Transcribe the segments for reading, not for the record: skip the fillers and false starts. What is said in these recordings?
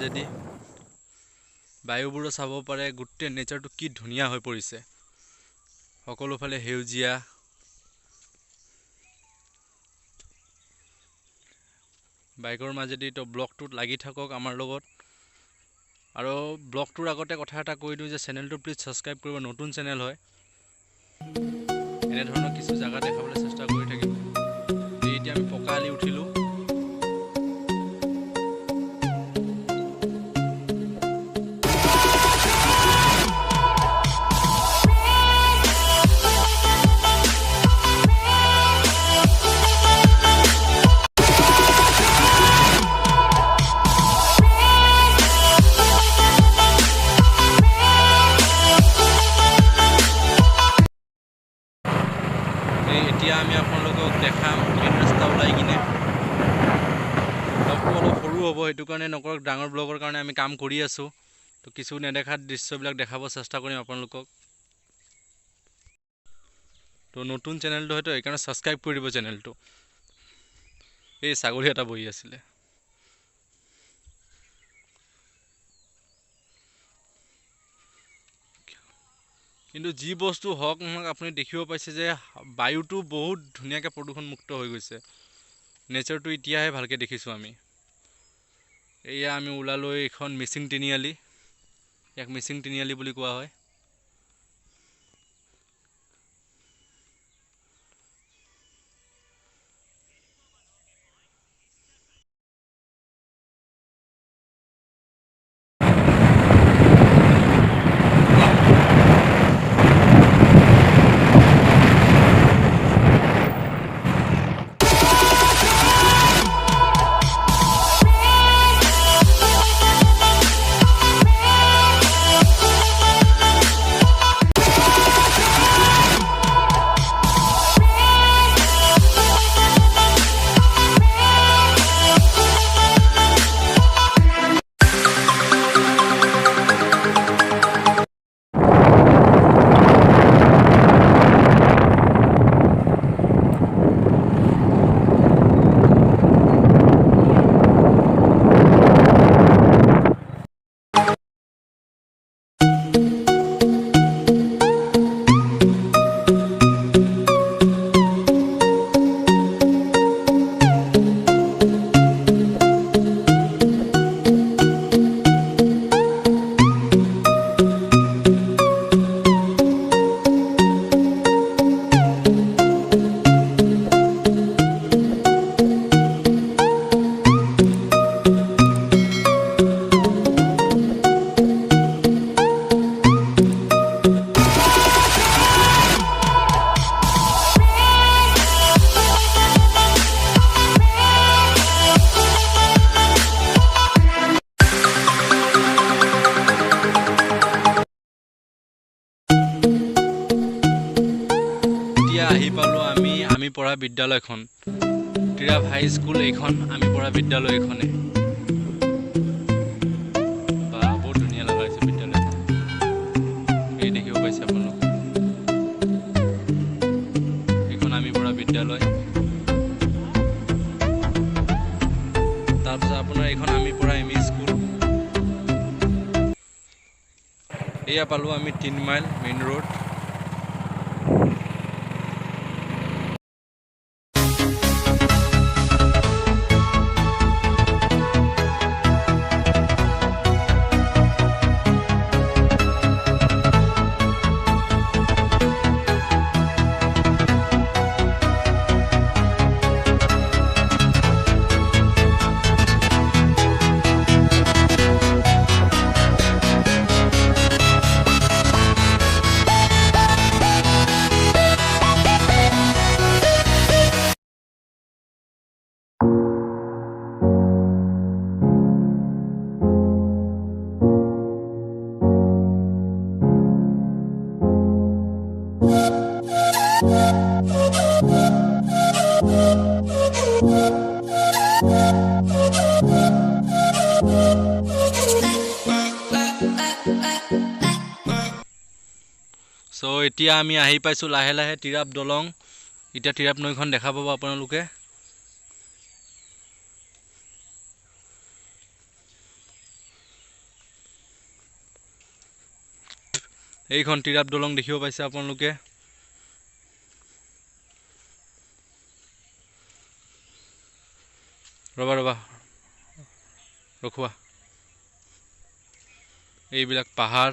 মাজেদি বায়ুবোৰো চাব পাৰে গোটেই নেচাৰটো কি ধুনীয়া হৈ পৰিছে সকলোফালে সেউজীয়া বাইকৰ মাজেদি তো ব্লগটোত লাগি থাকক আমাৰ লগত আৰু ব্লগটোৰ আগতে কথা এটা কৈ দিওঁ যে চেনেলটো প্লিজ সাবস্ক্ৰাইব কৰিব নতুন চেনেল হয় এনে ধৰণৰ কিছু জায়গা দেখাবলৈ চেষ্টা কৰি থাকিম এতিয়া আমি পকা আলি উঠিলো এতিয়া আমি আপোনালোকক দেখাম মেইন ৰাস্তা ওলাই কিনে ব্লগটো অলপ সৰু হ'ব সেইটো কাৰণে নকৰক ডাঙৰ ব্লগৰ কাৰণে আমি কাম কৰি আছোঁ তো কিছু নেদেখা দৃশ্যবিলাক দেখাব চেষ্টা কৰিম আপোনালোকক তো নতুন চেনেলটো হয়তো এইকাৰণে সাবস্ক্ৰাইব কৰি দিব চেনেলটো এই ছাগলী এটা বহি আছিলে কিন্তু যি বস্তু হওক নহওক আপুনি দেখিব পাইছে যে বায়ুটো বহুত ধুনীয়াকৈ প্ৰদূষণমুক্ত হৈ গৈছে নেচাৰটো এতিয়াহে ভালকৈ দেখিছোঁ আমি এয়া আমি ওলালৈ এখন মিচিং তিনিআলি ইয়াক মিচিং তিনিআলি বুলি কোৱা হয় আহি পালোঁ আমি পঢ়া বিদ্যালয়খন টিৰাপ হাই স্কুল এইখন আমি পঢ়া বিদ্যালয় এইখনে বা বহুত ধুনীয়া লগা হৈছে বিদ্যালয়খন এই দেখিব পাইছে আপোনালোক এইখন আমি পঢ়া বিদ্যালয় তাৰপিছত আপোনাৰ এইখন আমি পঢ়া এম ই স্কুল এয়া পালোঁ আমি 3 মাইল মেইন ৰোড সো এতিয়া আমি আহি পাইছোঁ লাহে লাহে টিৰাপ দলং এতিয়া টিৰাপ নৈখন দেখা পাব আপোনালোকে এইখন টিৰাপ দলং দেখিব পাইছে আপোনালোকে। ৰবা ৰখোৱা। এইবিলাক পাহাৰ।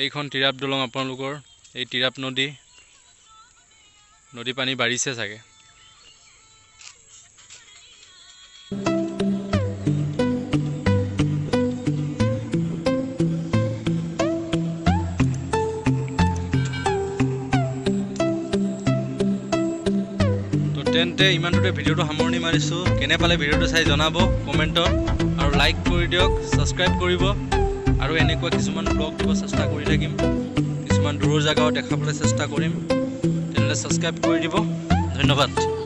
এইখন টিৰাপ দলং আপোনালোকৰ। এই টিৰাপ নদী পানী বাঢ়িছে চাগে। তেন্তে ইমানটোতে ভিডিঅ'টো সামৰণি মাৰিছোঁ। কেনে পালে ভিডিঅ'টো চাই জনাব কমেণ্টত, আৰু লাইক কৰি দিয়ক, ছাবস্ক্ৰাইব কৰিব, আৰু এনেকুৱা কিছুমান ব্লগ দিব চেষ্টা কৰি থাকিম। কিছুমান দূৰৰ জেগাও দেখাবলৈ চেষ্টা কৰিম। তেনেহ'লে ছাবস্ক্ৰাইব কৰি দিব। ধন্যবাদ।